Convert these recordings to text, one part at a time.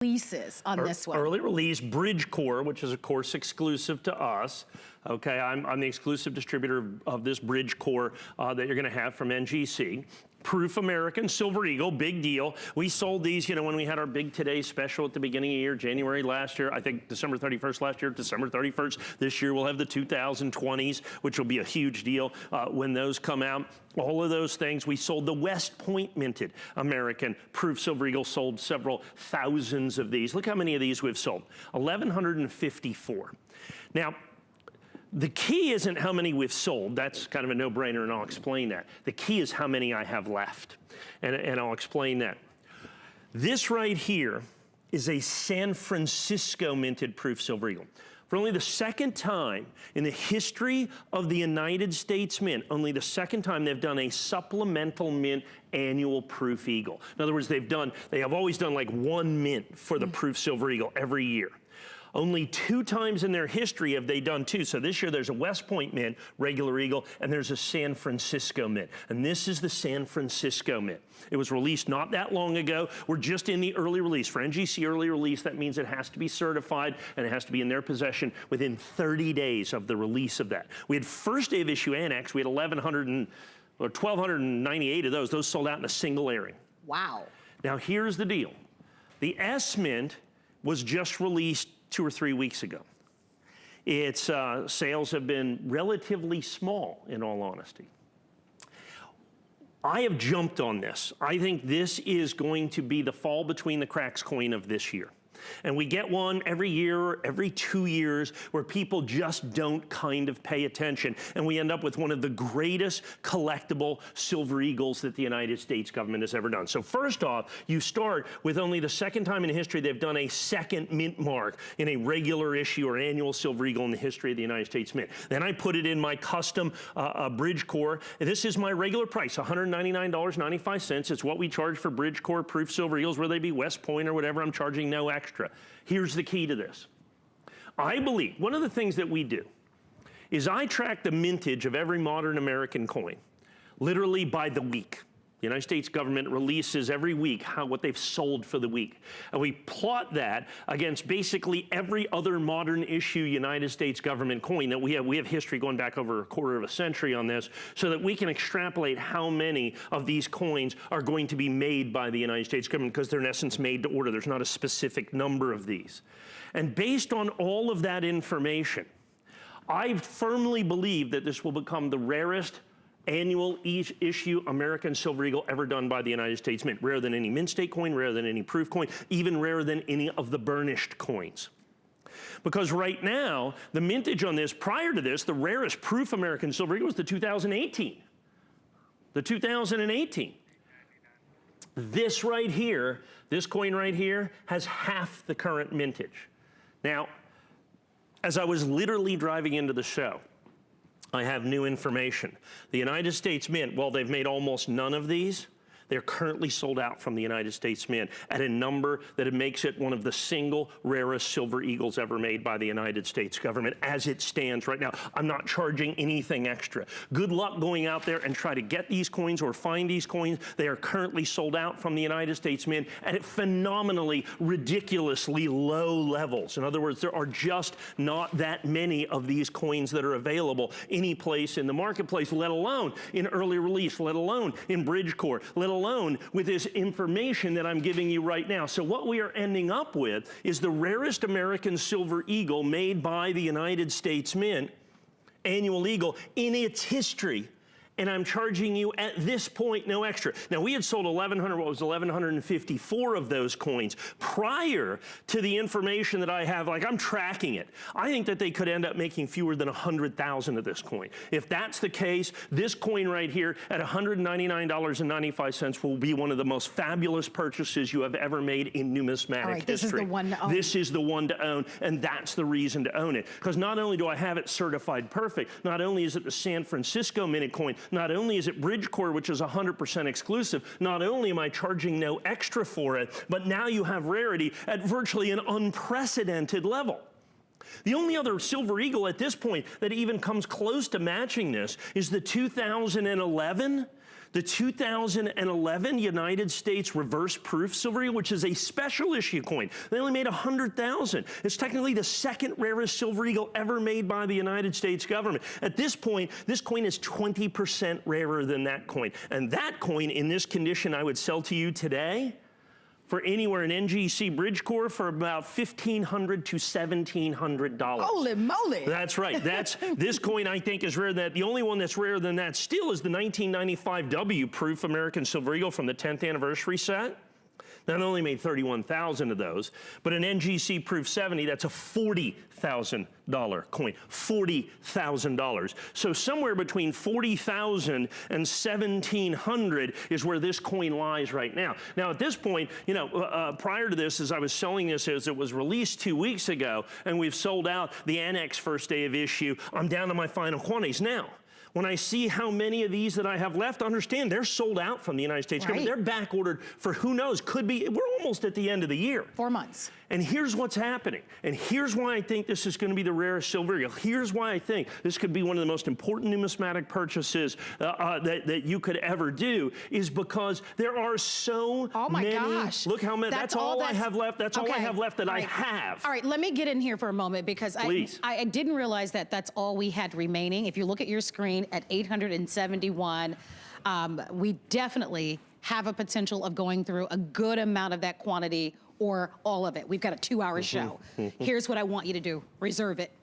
releases on this one. Early release, Bridge Core, which is of course exclusive to us. Okay, I'm the exclusive distributor of this Bridge Core that you're gonna have from NGC. Proof American Silver Eagle, big deal. We sold these, you know, when we had our big Today special at the beginning of the year, January last year, I think December 31st last year, December 31st this year. We'll have the 2020s, which will be a huge deal when those come out. All of those things. We sold the West Point minted American Proof Silver Eagle, sold several thousands of these. Look how many of these we've sold, 1,154. Now, the key isn't how many we've sold. That's kind of a no-brainer, and I'll explain that. The key is how many I have left, and I'll explain that. This right here is a San Francisco minted Proof Silver Eagle. For only the second time in the history of the United States Mint, only the second time they've done a supplemental mint annual Proof Eagle. In other words, they have always done like one mint for the Proof Silver Eagle every year. Only 2 times in their history have they done 2. So this year there's a West Point mint, regular Eagle, and there's a San Francisco mint. And this is the San Francisco mint. It was released not that long ago. We're just in the early release. For NGC early release, that means it has to be certified and it has to be in their possession within 30 days of the release of that. We had first day of issue annex. We had 1,298 of those. Those sold out in a single airing. Wow. Now here's the deal. The SMint was just released 2 or 3 weeks ago. Its sales have been relatively small, in all honesty. I have jumped on this. I think this is going to be the fall between the cracks coin of this year. And we get one every year, or every 2 years, where people just don't kind of pay attention. And we end up with one of the greatest collectible Silver Eagles that the United States government has ever done. So first off, you start with only the second time in history they've done a second mint mark in a regular issue or annual Silver Eagle in the history of the United States Mint. Then I put it in my custom Bridge Core. This is my regular price, $199.95. It's what we charge for Bridge Core Proof Silver Eagles, whether they be West Point or whatever. I'm charging no extra. Here's the key to this. I believe one of the things that we do is I track the mintage of every modern American coin, literally by the week. The United States government releases every week what they've sold for the week. And we plot that against basically every other modern issue United States government coin that we have. We have history going back over a quarter of a century on this, so that we can extrapolate how many of these coins are going to be made by the United States government, because they're in essence made to order. There's not a specific number of these. And based on all of that information, I firmly believe that this will become the rarest annual issue American Silver Eagle ever done by the United States Mint. Rarer than any mint state coin, rarer than any proof coin, even rarer than any of the burnished coins. Because right now, the mintage on this, prior to this, the rarest proof American Silver Eagle was the 2018. The 2018. This right here, this coin right here, has half the current mintage. Now, as I was literally driving into the show, I have new information. The United States Mint, well, they've made almost none of these. They're currently sold out from the United States Mint at a number that it makes it one of the single rarest Silver Eagles ever made by the United States government as it stands right now. I'm not charging anything extra. Good luck going out there and try to get these coins or find these coins. They are currently sold out from the United States Mint at phenomenally, ridiculously low levels. In other words, there are just not that many of these coins that are available any place in the marketplace, let alone in early release, let alone in Bridge Core, let alone with this information that I'm giving you right now. So what we are ending up with is the rarest American Silver Eagle made by the United States Mint, annual Eagle, in its history. And I'm charging you at this point no extra. Now we had sold 1,154 of those coins prior to the information that I have. Like, I'm tracking it. I think that they could end up making fewer than 100,000 of this coin. If that's the case, this coin right here at $199.95 will be one of the most fabulous purchases you have ever made in numismatic history. This is the one to own. This is the one to own, and that's the reason to own it. Because not only do I have it certified perfect, not only is it the San Francisco minted coin, not only is it Bridge Core, which is 100% exclusive, not only am I charging no extra for it, but now you have rarity at virtually an unprecedented level. The only other Silver Eagle at this point that even comes close to matching this is the 2011 The 2011 United States reverse proof silver eagle, which is a special issue coin. They only made 100,000. It's technically the second rarest silver eagle ever made by the United States government. At this point, this coin is 20% rarer than that coin. And that coin in this condition I would sell to you today for anywhere in NGC Bridge Core for about $1,500 to $1,700. Holy moly. That's right. This coin I think is rarer than that. The only one that's rarer than that still is the 1995 W proof American Silver Eagle from the 10th anniversary set. Not only made 31,000 of those, but an NGC proof 70, that's a $40,000 coin, $40,000. So somewhere between 40,000 and 1,700 is where this coin lies right now. Now at this point, you know, prior to this, as I was selling this as it was released 2 weeks ago, and we've sold out the Annex first day of issue, I'm down to my final quantities now. When I see how many of these that I have left, understand they're sold out from the United States government. They're back ordered for who knows, could be, we're almost at the end of the year. 4 months. And here's what's happening. And here's why I think this is going to be the rarest silver eagle. Here's why I think this could be one of the most important numismatic purchases that you could ever do, is because there are so many. Gosh. Look how many, that's all I have left. That's all I have left that I have. All right, let me get in here for a moment because I didn't realize that that's all we had remaining. If you look at your screen at 871, we definitely have a potential of going through a good amount of that quantity or all of it. We've got a 2-hour show. Here's what I want you to do. Reserve it.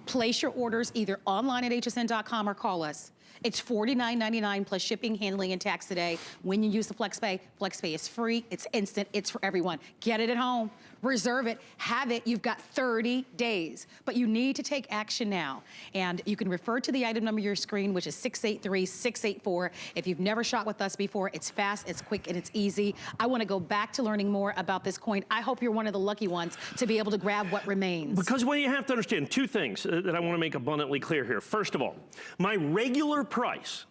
Place your orders either online at hsn.com or call us. It's $49.99 plus shipping, handling, and tax today. When you use the FlexPay is free, it's instant, it's for everyone. Get it at home, reserve it, have it. You've got 30 days, but you need to take action now. And you can refer to the item number on your screen, which is 683-684. If you've never shot with us before, it's fast, it's quick, and it's easy. I want to go back to learning more about this coin. I hope you're one of the lucky ones to be able to grab what remains. Because what you have to understand, two things that I want to make abundantly clear here. First of all, my regular price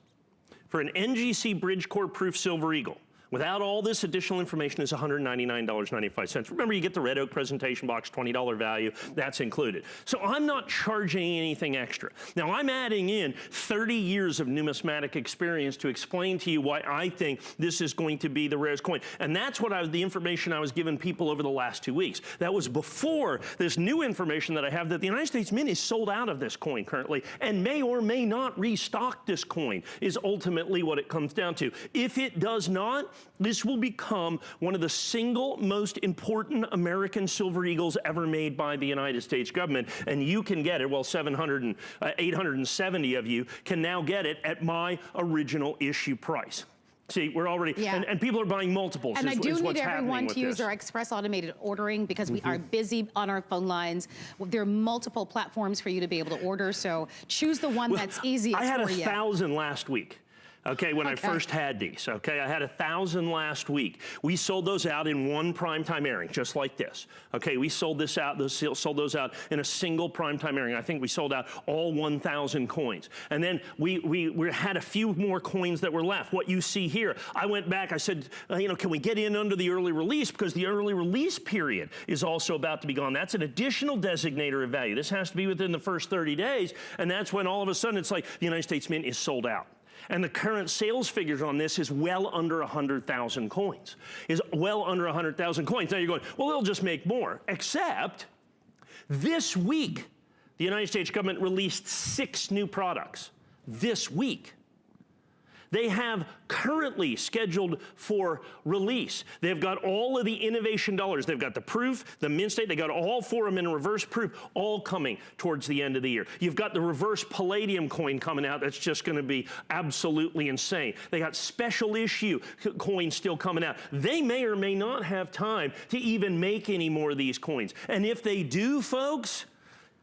for an NGC Bridge Core Proof Silver Eagle, without all this additional information, is $199.95. Remember, you get the red oak presentation box, $20 value, that's included. So I'm not charging anything extra. Now I'm adding in 30 years of numismatic experience to explain to you why I think this is going to be the rarest coin. And that's what the information I was giving people over the last 2 weeks. That was before this new information that I have that the United States Mint is sold out of this coin currently and may or may not restock this coin, is ultimately what it comes down to. If it does not, this will become one of the single most important American silver eagles ever made by the United States government, and you can get it, well, 870 of you can now get it at my original issue price. See, we're already, and people are buying multiples. And I do need everyone to use our express automated ordering because we are busy on our phone lines. There are multiple platforms for you to be able to order, so choose the one that's easiest for you. I had 1,000 last week. Okay, when I first had these, okay? I had 1,000 last week. We sold those out in one primetime airing, just like this. Okay, we sold those out in a single primetime airing. I think we sold out all 1,000 coins. And then we had a few more coins that were left. What you see here, I went back, I said, you know, can we get in under the early release? Because the early release period is also about to be gone. That's an additional designator of value. This has to be within the first 30 days, and that's when all of a sudden it's like the United States Mint is sold out. And the current sales figures on this is well under 100,000 coins. Is well under 100,000 coins. Now you're going, well, they'll just make more. Except this week, the United States government released 6 new products. This week. They have currently scheduled for release. They've got all of the innovation dollars. They've got the proof, the mint state, they got all 4 of them in reverse proof, all coming towards the end of the year. You've got the reverse palladium coin coming out that's just gonna be absolutely insane. They got special issue coins still coming out. They may or may not have time to even make any more of these coins. And if they do, folks,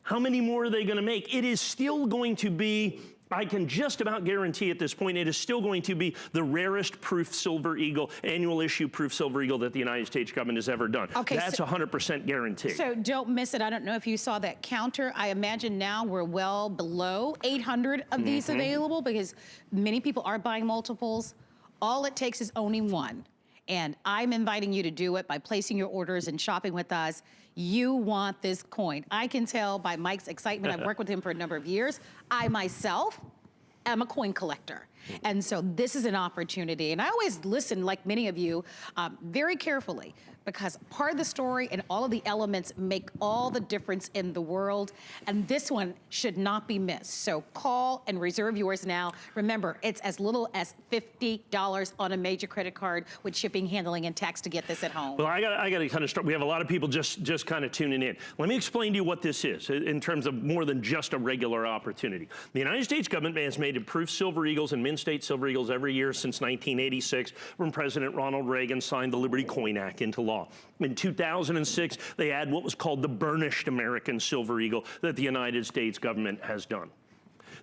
how many more are they gonna make? It is still going to be, I can just about guarantee at this point, it is still going to be the rarest proof silver eagle, annual issue proof silver eagle that the United States government has ever done. Okay, that's 100% guaranteed. So don't miss it. I don't know if you saw that counter. I imagine now we're well below 800 of these available because many people are buying multiples. All it takes is only one. And I'm inviting you to do it by placing your orders and shopping with us. You want this coin. I can tell by Mike's excitement. I've worked with him for a number of years. I myself am a coin collector. And so this is an opportunity. And I always listen, like many of you, very carefully, because part of the story and all of the elements make all the difference in the world. And this one should not be missed. So call and reserve yours now. Remember, it's as little as $50 on a major credit card with shipping, handling, and tax to get this at home. Well, I got to kind of start. We have a lot of people just kind of tuning in. Let me explain to you what this is in terms of more than just a regular opportunity. The United States government has made approved Silver Eagles and Mint State Silver Eagles every year since 1986, when President Ronald Reagan signed the Liberty Coin Act into law. In 2006, they had what was called the burnished American Silver Eagle that the United States government has done.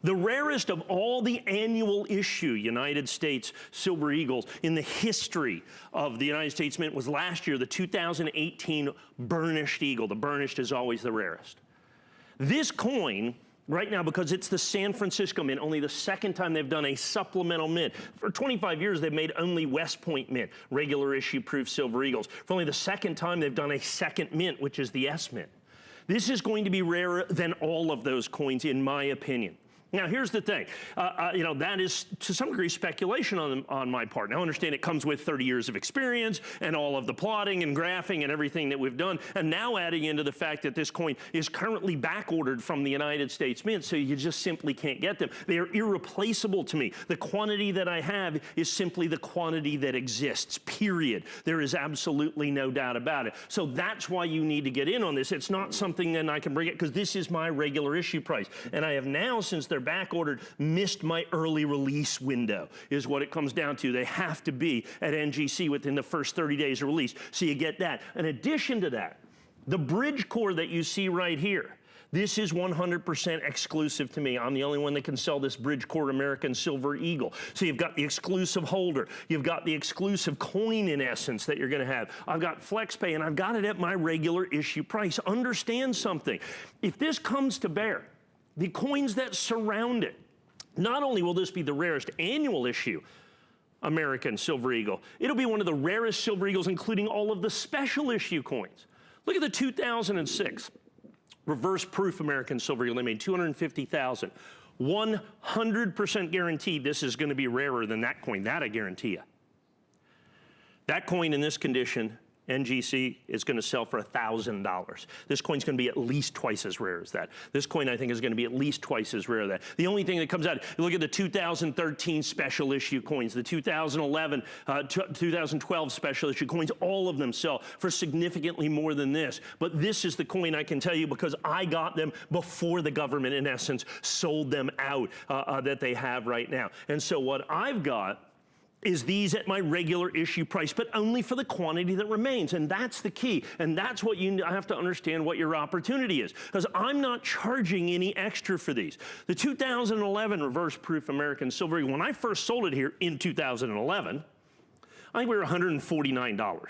The rarest of all the annual issue United States Silver Eagles in the history of the United States Mint was last year, the 2018 burnished Eagle. The burnished is always the rarest. This coin, right now, because it's the San Francisco Mint, only the second time they've done a supplemental mint. For 25 years, they've made only West Point Mint, regular issue proof Silver Eagles. For only the second time, they've done a second mint, which is the SMint. This is going to be rarer than all of those coins, in my opinion. Now, here's the thing. That is, to some degree, speculation on my part. Now, understand it comes with 30 years of experience and all of the plotting and graphing and everything that we've done, and now adding into the fact that this coin is currently back-ordered from the United States Mint, so you just simply can't get them. They are irreplaceable to me. The quantity that I have is simply the quantity that exists, period. There is absolutely no doubt about it. So that's why you need to get in on this. It's not something that I can bring it, because this is my regular issue price. And I have now, since they're back ordered, missed my early release window, is what it comes down to. They have to be at NGC within the first 30 days of release. So you get that. In addition to that, the bridge core that you see right here, this is 100% exclusive to me. I'm the only one that can sell this bridge core American Silver Eagle. So you've got the exclusive holder. You've got the exclusive coin, in essence, that you're going to have. I've got FlexPay, and I've got it at my regular issue price. Understand something. If this comes to bear, the coins that surround it, not only will this be the rarest annual issue American Silver Eagle, it'll be one of the rarest Silver Eagles, including all of the special issue coins. Look at the 2006 reverse proof American Silver Eagle. They made 250,000. 100% guaranteed this is going to be rarer than that coin. That I guarantee you. That coin in this condition, NGC, is going to sell for $1,000. This coin's going to be at least twice as rare as that. This coin, I think, is going to be at least twice as rare as that. The only thing that comes out, you look at the 2013 special issue coins, the 2011, 2012 special issue coins, all of them sell for significantly more than this. But this is the coin, I can tell you, because I got them before the government, in essence, sold them out that they have right now. And so what I've got is these at my regular issue price, but only for the quantity that remains. And that's the key. And that's what you have to understand, what your opportunity is. Because I'm not charging any extra for these. The 2011 reverse proof American Silver Eagle, when I first sold it here in 2011, I think we were $149.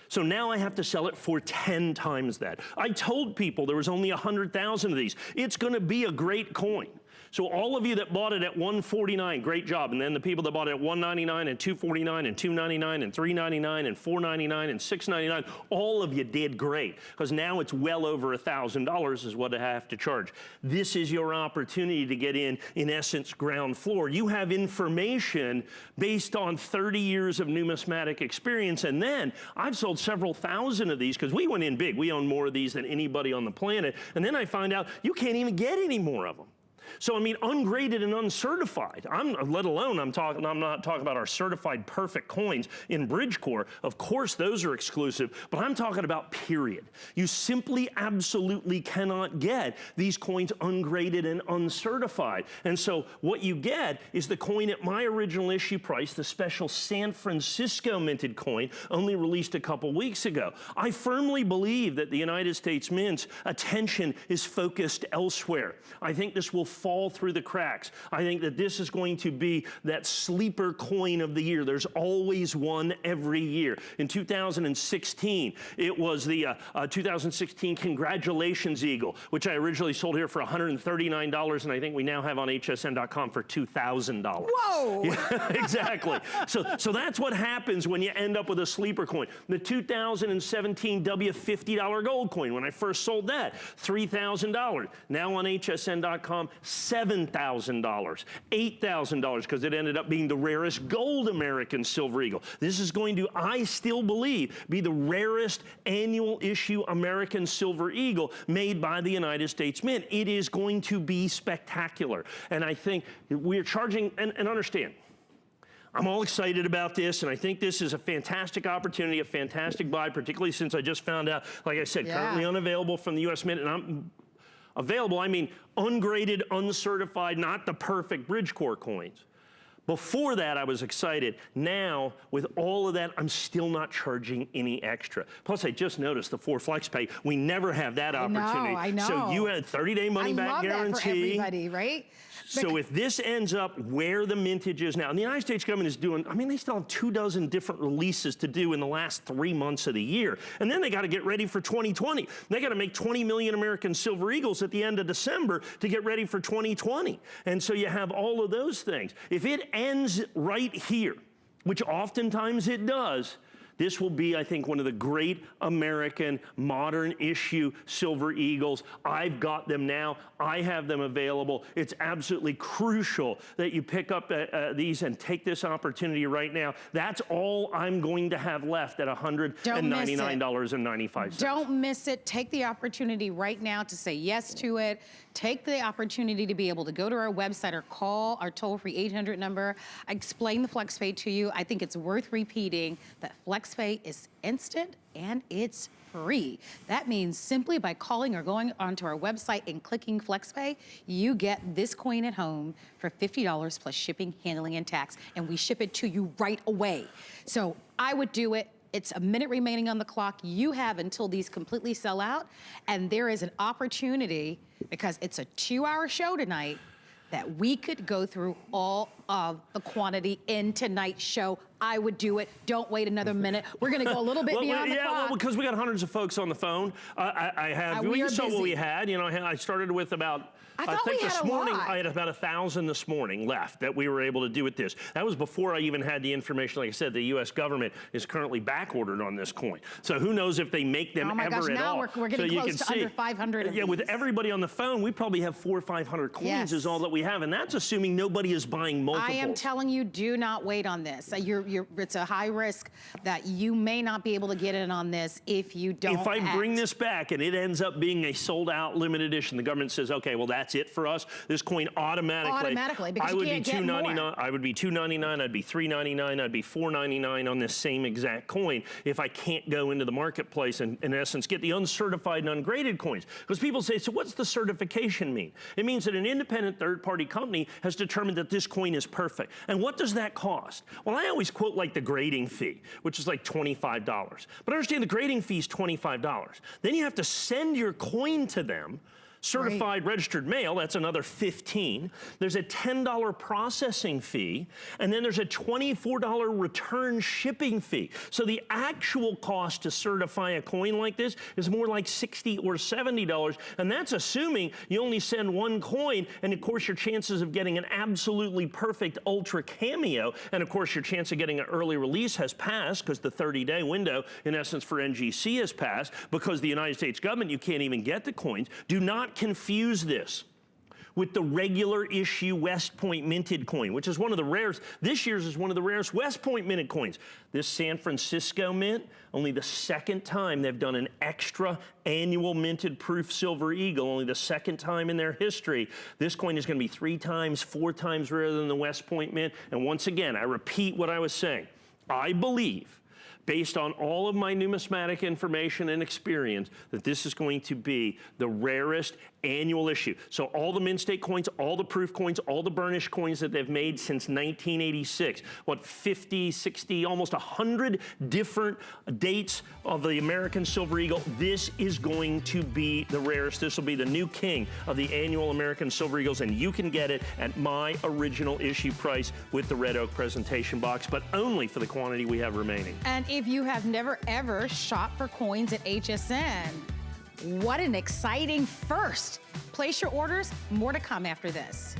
So now I have to sell it for 10 times that. I told people there was only 100,000 of these. It's going to be a great coin. So all of you that bought it at $149, great job. And then the people that bought it at $199 and $249 and $299 and $399 and $499 and $699, all of you did great, because now it's well over $1,000 is what I have to charge. This is your opportunity to get in essence, ground floor. You have information based on 30 years of numismatic experience. And then I've sold several thousand of these, because we went in big. We own more of these than anybody on the planet. And then I find out you can't even get any more of them. So, I mean, ungraded and uncertified, I'm not talking about our certified perfect coins in Bridgecore. Of course, those are exclusive, but I'm talking about period. You simply absolutely cannot get these coins ungraded and uncertified. And so what you get is the coin at my original issue price, the special San Francisco minted coin, only released a couple weeks ago. I firmly believe that the United States Mint's attention is focused elsewhere. I think this will fall through the cracks. I think that this is going to be that sleeper coin of the year. There's always one every year. In 2016, it was the 2016 Congratulations Eagle, which I originally sold here for $139, and I think we now have on hsn.com for $2,000. Whoa! Yeah, exactly. So that's what happens when you end up with a sleeper coin. The 2017 W50 gold coin, when I first sold that, $3,000. Now on hsn.com, $7,000, $8,000, because it ended up being the rarest gold American Silver Eagle. This is going to, I still believe, be the rarest annual issue American Silver Eagle made by the United States Mint. It is going to be spectacular. And I think we're charging, and understand, I'm all excited about this, and I think this is a fantastic opportunity, a fantastic buy, particularly since I just found out, like I said, currently unavailable from the U.S. Mint, and I'm available, I mean ungraded, uncertified, not the perfect Bridgecore coins. Before that, I was excited. Now, with all of that, I'm still not charging any extra. Plus, I just noticed the 4 FlexPay. We never have that opportunity. I know. So you had 30-day money-back guarantee. I love that for everybody, right? So if this ends up where the mintage is now, and the United States government is doing, I mean, they still have 24 different releases to do in the last 3 months of the year. And then they got to get ready for 2020. They got to make 20 million American Silver Eagles at the end of December to get ready for 2020. And so you have all of those things. If it ends right here, which oftentimes it does, this will be, I think, one of the great American modern issue Silver Eagles. I've got them now. I have them available. It's absolutely crucial that you pick up these and take this opportunity right now. That's all I'm going to have left at $199.95. Don't miss it. Take the opportunity right now to say yes to it. Take the opportunity to be able to go to our website or call our toll-free 800 number. I explained the FlexPay to you. I think it's worth repeating that FlexPay is instant and it's free. That means simply by calling or going onto our website and clicking FlexPay, you get this coin at home for $50 plus shipping, handling, and tax, and we ship it to you right away. So I would do it. It's a minute remaining on the clock. You have until these completely sell out, and there is an opportunity, because it's a 2-hour show tonight, that we could go through all of the quantity in tonight's show. I would do it. Don't wait another minute. We're going to go a little bit beyond the clock. Well, because we got hundreds of folks on the phone. We saw what we had. You know, I started with about, I think this morning, I had about 1,000 this morning left that we were able to do with this. That was before I even had the information. Like I said, the U.S. government is currently back ordered on this coin. So who knows if they make them ever at all. Now we're getting close to under 500 of these. With everybody on the phone, we probably have 400 or 500 coins is all that we have. And that's assuming nobody is buying multiples. I am telling you, do not wait on this. It's a high risk that you may not be able to get in on this if you don't If I bring this back and it ends up being a sold out limited edition, the government says, okay, well, that's it for us. This coin automatically, because you can't get more. I would be $299, I'd be $399, I'd be $499 on this same exact coin if I can't go into the marketplace and, in essence, get the uncertified and ungraded coins. Because people say, so what's the certification mean? It means that an independent third-party company has determined that this coin is perfect. And what does that cost? Well, I always quote like the grading fee, which is like $25. But understand the grading fee is $25. Then you have to send your coin to them, certified registered mail, that's another $15. There's a $10 processing fee, and then there's a $24 return shipping fee. So the actual cost to certify a coin like this is more like $60 or $70, and that's assuming you only send one coin, and of course your chances of getting an absolutely perfect ultra cameo, and of course your chance of getting an early release has passed because the 30-day window, in essence, for NGC has passed because the United States government, you can't even get the coins. Do not confuse this with the regular issue West Point minted coin, which is one of the rarest. This year's is one of the rarest West Point minted coins. This San Francisco mint, only the second time they've done an extra annual minted proof Silver Eagle, only the second time in their history. This coin is going to be 3 times, 4 times rarer than the West Point mint. And once again, I repeat what I was saying. I believe, based on all of my numismatic information and experience, that this is going to be the rarest annual issue. So all the mint state coins, all the proof coins, all the burnished coins that they've made since 1986, what, 50, 60, almost 100 different dates of the American Silver Eagle. This is going to be the rarest. This will be the new king of the annual American Silver Eagles, and you can get it at my original issue price with the Red Oak presentation box, but only for the quantity we have remaining. And if you have never ever shopped for coins at HSN, what an exciting first. Place your orders, more to come after this.